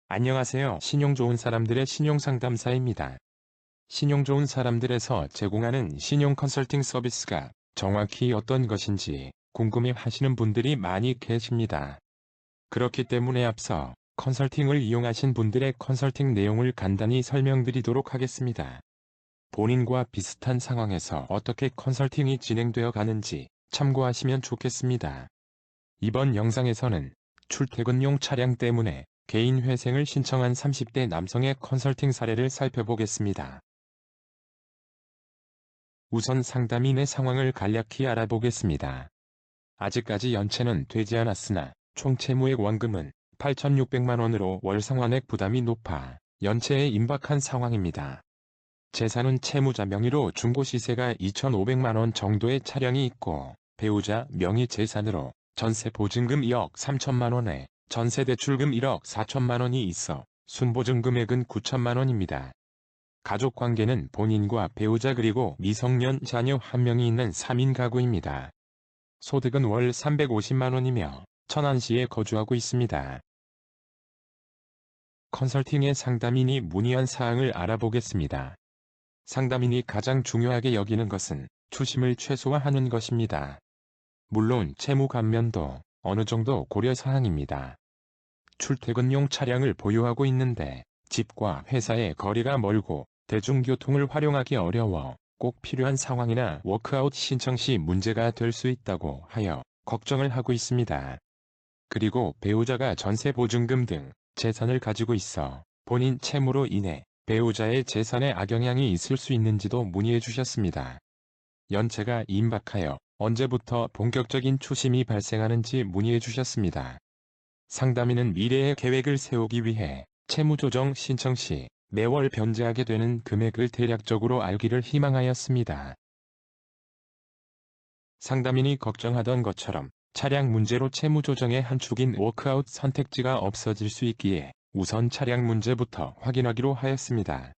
안녕하세요. 신용 좋은 사람들의 신용상담사입니다. 신용 좋은 사람들에서 제공하는 신용 컨설팅 서비스가 정확히 어떤 것인지 궁금해 하시는 분들이 많이 계십니다. 그렇기 때문에 앞서 컨설팅을 이용하신 분들의 컨설팅 내용을 간단히 설명드리도록 하겠습니다. 본인과 비슷한 상황에서 어떻게 컨설팅이 진행되어 가는지 참고하시면 좋겠습니다. 이번 영상에서는 출퇴근용 차량 때문에 개인 회생을 신청한 30대 남성의 컨설팅 사례를 살펴보겠습니다. 우선 상담인의 상황을 간략히 알아보겠습니다. 아직까지 연체는 되지 않았으나 총 채무액 원금은 8,600만 원으로 월 상환액 부담이 높아 연체에 임박한 상황입니다. 재산은 채무자 명의로 중고 시세가 2,500만 원 정도의 차량이 있고 배우자 명의 재산으로 전세 보증금 2억 3천만 원에 전세 대출금 1억 4천만 원이 있어 순보증 금액은 9천만 원입니다. 가족 관계는 본인과 배우자 그리고 미성년 자녀 1명이 있는 3인 가구입니다. 소득은 월 350만 원이며 천안시에 거주하고 있습니다. 컨설팅의 상담인이 문의한 사항을 알아보겠습니다. 상담인이 가장 중요하게 여기는 것은 추심을 최소화하는 것입니다. 물론 채무 감면도 어느 정도 고려 사항입니다. 출퇴근용 차량을 보유하고 있는데 집과 회사의 거리가 멀고 대중교통을 활용하기 어려워 꼭 필요한 상황이나 워크아웃 신청 시 문제가 될 수 있다고 하여 걱정을 하고 있습니다. 그리고 배우자가 전세 보증금 등 재산을 가지고 있어 본인 채무로 인해 배우자의 재산에 악영향이 있을 수 있는지도 문의해 주셨습니다. 연체가 임박하여 언제부터 본격적인 추심이 발생하는지 문의해 주셨습니다. 상담인은 미래의 계획을 세우기 위해 채무조정 신청 시 매월 변제하게 되는 금액을 대략적으로 알기를 희망하였습니다. 상담인이 걱정하던 것처럼 차량 문제로 채무조정의 한 축인 워크아웃 선택지가 없어질 수 있기에 우선 차량 문제부터 확인하기로 하였습니다.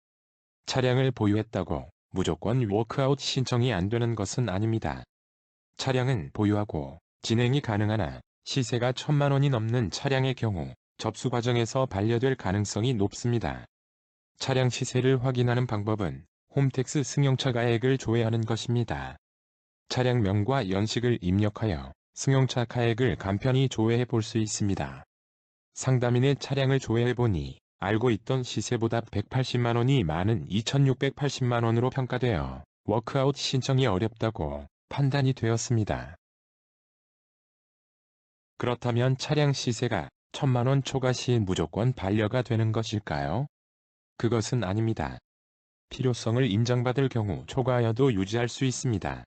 차량을 보유했다고 무조건 워크아웃 신청이 안 되는 것은 아닙니다. 차량은 보유하고 진행이 가능하나 시세가 1,000만 원이 넘는 차량의 경우 접수 과정에서 반려될 가능성이 높습니다. 차량 시세를 확인하는 방법은 홈택스 승용차 가액을 조회하는 것입니다. 차량명과 연식을 입력하여 승용차 가액을 간편히 조회해 볼 수 있습니다. 상담인의 차량을 조회해보니 알고 있던 시세보다 180만 원이 많은 2,680만 원으로 평가되어 워크아웃 신청이 어렵다고 판단이 되었습니다. 그렇다면 차량 시세가 1,000만 원 초과 시 무조건 반려가 되는 것일까요? 그것은 아닙니다. 필요성을 인정받을 경우 초과여도 유지할 수 있습니다.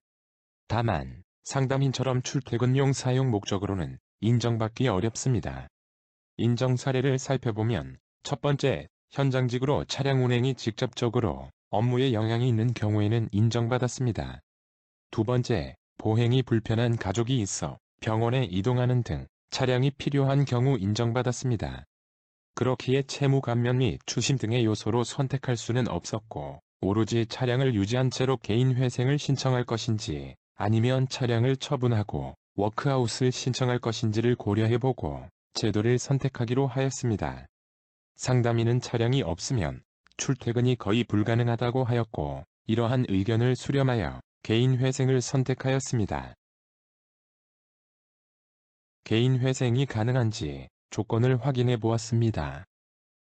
다만 상담인처럼 출퇴근용 사용 목적으로는 인정받기 어렵습니다. 인정 사례를 살펴보면 첫 번째, 현장직으로 차량 운행이 직접적으로 업무에 영향이 있는 경우에는 인정받았습니다. 두 번째, 보행이 불편한 가족이 있어 병원에 이동하는 등 차량이 필요한 경우 인정받았습니다. 그렇기에 채무 감면 및 추심 등의 요소로 선택할 수는 없었고 오로지 차량을 유지한 채로 개인 회생을 신청할 것인지 아니면 차량을 처분하고 워크아웃을 신청할 것인지를 고려해보고 제도를 선택하기로 하였습니다. 상담인은 차량이 없으면 출퇴근이 거의 불가능하다고 하였고 이러한 의견을 수렴하여 개인 회생을 선택하였습니다. 개인 회생이 가능한지 조건을 확인해 보았습니다.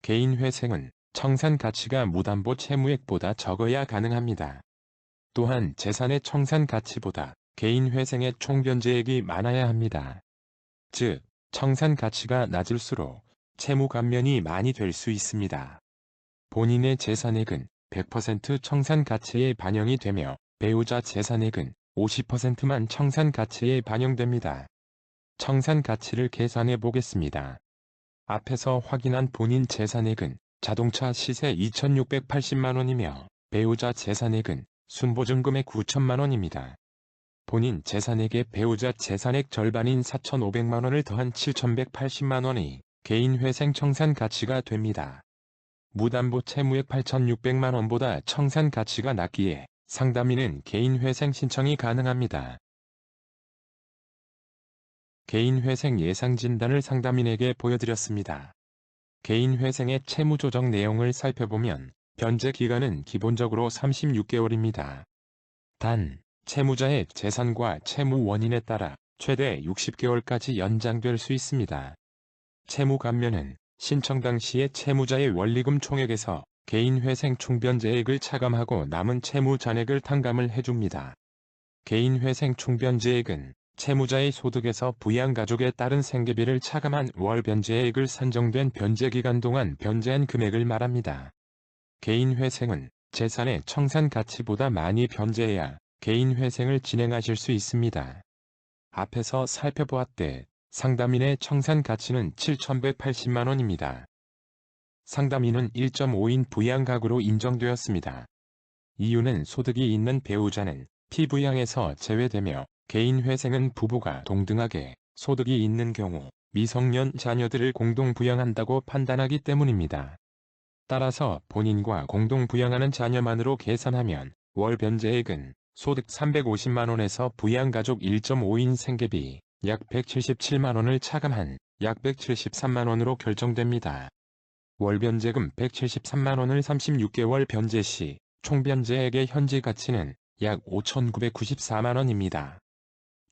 개인 회생은 청산 가치가 무담보 채무액보다 적어야 가능합니다. 또한 재산의 청산 가치보다 개인 회생의 총 변제액이 많아야 합니다. 즉, 청산 가치가 낮을수록 채무 감면이 많이 될 수 있습니다. 본인의 재산액은 100% 청산 가치에 반영이 되며 배우자 재산액은 50%만 청산 가치에 반영됩니다. 청산 가치를 계산해 보겠습니다. 앞에서 확인한 본인 재산액은 자동차 시세 2,680만 원이며 배우자 재산액은 순보증금의 9천만 원입니다. 본인 재산액에 배우자 재산액 절반인 4,500만 원을 더한 7,180만 원이 개인 회생 청산 가치가 됩니다. 무담보 채무액 8,600만 원보다 청산 가치가 낮기에 상담인은 개인 회생 신청이 가능합니다. 개인 회생 예상 진단을 상담인에게 보여드렸습니다. 개인 회생의 채무 조정 내용을 살펴보면 변제 기간은 기본적으로 36개월입니다. 단, 채무자의 재산과 채무 원인에 따라 최대 60개월까지 연장될 수 있습니다. 채무 감면은 신청 당시의 채무자의 원리금 총액에서 개인 회생 총변제액을 차감하고 남은 채무 잔액을 탕감을 해줍니다. 개인 회생 총변제액은 채무자의 소득에서 부양가족에 따른 생계비를 차감한 월 변제액을 산정된 변제기간 동안 변제한 금액을 말합니다. 개인 회생은 재산의 청산 가치보다 많이 변제해야 개인 회생을 진행하실 수 있습니다. 앞에서 살펴보았듯 상담인의 청산 가치는 7,180만원입니다. 상담인은 1.5인 부양가구로 인정되었습니다. 이유는 소득이 있는 배우자는 피부양에서 제외되며 개인 회생은 부부가 동등하게 소득이 있는 경우 미성년 자녀들을 공동 부양한다고 판단하기 때문입니다. 따라서 본인과 공동 부양하는 자녀만으로 계산하면 월 변제액은 소득 350만원에서 부양가족 1.5인 생계비 약 177만원을 차감한 약 173만원으로 결정됩니다. 월 변제금 173만원을 36개월 변제 시 총변제액의 현지 가치는 약 5,994만원입니다.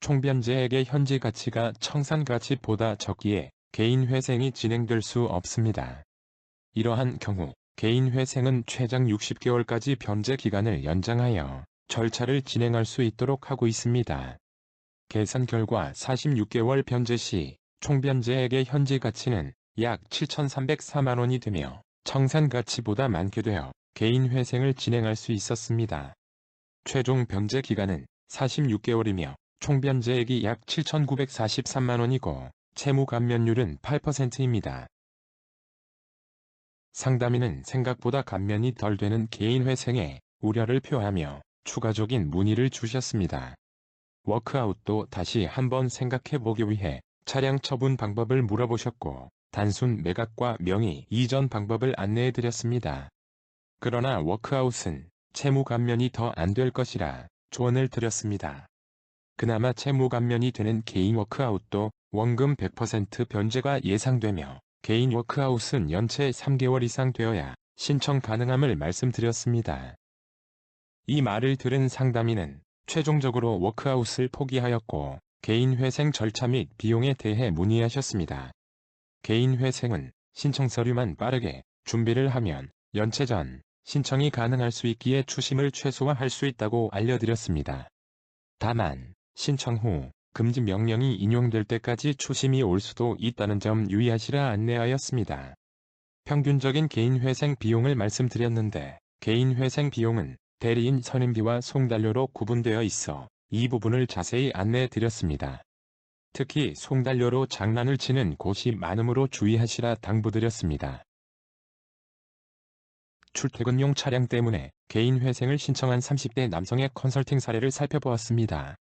총변제액의 현지 가치가 청산 가치보다 적기에 개인 회생이 진행될 수 없습니다. 이러한 경우 개인 회생은 최장 60개월까지 변제 기간을 연장하여 절차를 진행할 수 있도록 하고 있습니다. 계산 결과 46개월 변제 시 총변제액의 현지 가치는 약 7,304만원이 되며 청산 가치보다 많게 되어 개인 회생을 진행할 수 있었습니다. 최종 변제 기간은 46개월이며 총변제액이 약 7,943만원이고 채무 감면율은 8%입니다. 상담인은 생각보다 감면이 덜 되는 개인 회생에 우려를 표하며 추가적인 문의를 주셨습니다. 워크아웃도 다시 한번 생각해보기 위해 차량 처분 방법을 물어보셨고 단순 매각과 명의 이전 방법을 안내해드렸습니다. 그러나 워크아웃은 채무 감면이 더 안 될 것이라 조언을 드렸습니다. 그나마 채무 감면이 되는 개인 워크아웃도 원금 100% 변제가 예상되며 개인 워크아웃은 연체 3개월 이상 되어야 신청 가능함을 말씀드렸습니다. 이 말을 들은 상담인은 최종적으로 워크아웃을 포기하였고 개인 회생 절차 및 비용에 대해 문의하셨습니다. 개인 회생은 신청 서류만 빠르게 준비를 하면 연체 전 신청이 가능할 수 있기에 추심을 최소화할 수 있다고 알려드렸습니다. 다만 신청 후 금지 명령이 인용될 때까지 추심이 올 수도 있다는 점 유의하시라 안내하였습니다. 평균적인 개인 회생 비용을 말씀드렸는데 개인 회생 비용은 대리인 선임비와 송달료로 구분되어 있어 이 부분을 자세히 안내드렸습니다. 특히 송달료로 장난을 치는 곳이 많으므로 주의하시라 당부드렸습니다. 출퇴근용 차량 때문에 개인 회생을 신청한 30대 남성의 컨설팅 사례를 살펴보았습니다.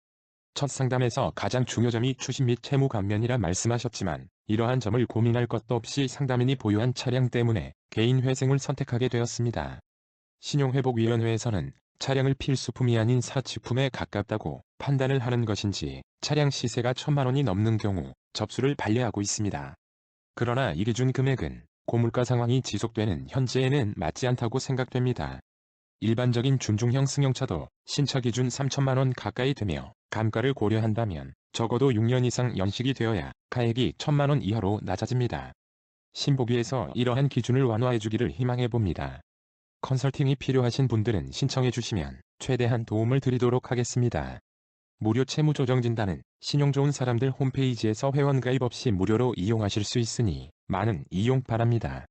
첫 상담에서 가장 중요점이 추심 및 채무 감면이라 말씀하셨지만 이러한 점을 고민할 것도 없이 상담인이 보유한 차량 때문에 개인 회생을 선택하게 되었습니다. 신용회복위원회에서는 차량을 필수품이 아닌 사치품에 가깝다고 판단을 하는 것인지 차량 시세가 1,000만원이 넘는 경우 접수를 반려하고 있습니다. 그러나 이 기준 금액은 고물가 상황이 지속되는 현재에는 맞지 않다고 생각됩니다. 일반적인 준중형 승용차도 신차 기준 3,000만원 가까이 되며 감가를 고려한다면 적어도 6년 이상 연식이 되어야 가액이 1,000만원 이하로 낮아집니다. 신보기에서 이러한 기준을 완화해주기를 희망해봅니다. 컨설팅이 필요하신 분들은 신청해 주시면 최대한 도움을 드리도록 하겠습니다. 무료 채무조정진단은 신용 좋은 사람들 홈페이지에서 회원가입 없이 무료로 이용하실 수 있으니 많은 이용 바랍니다.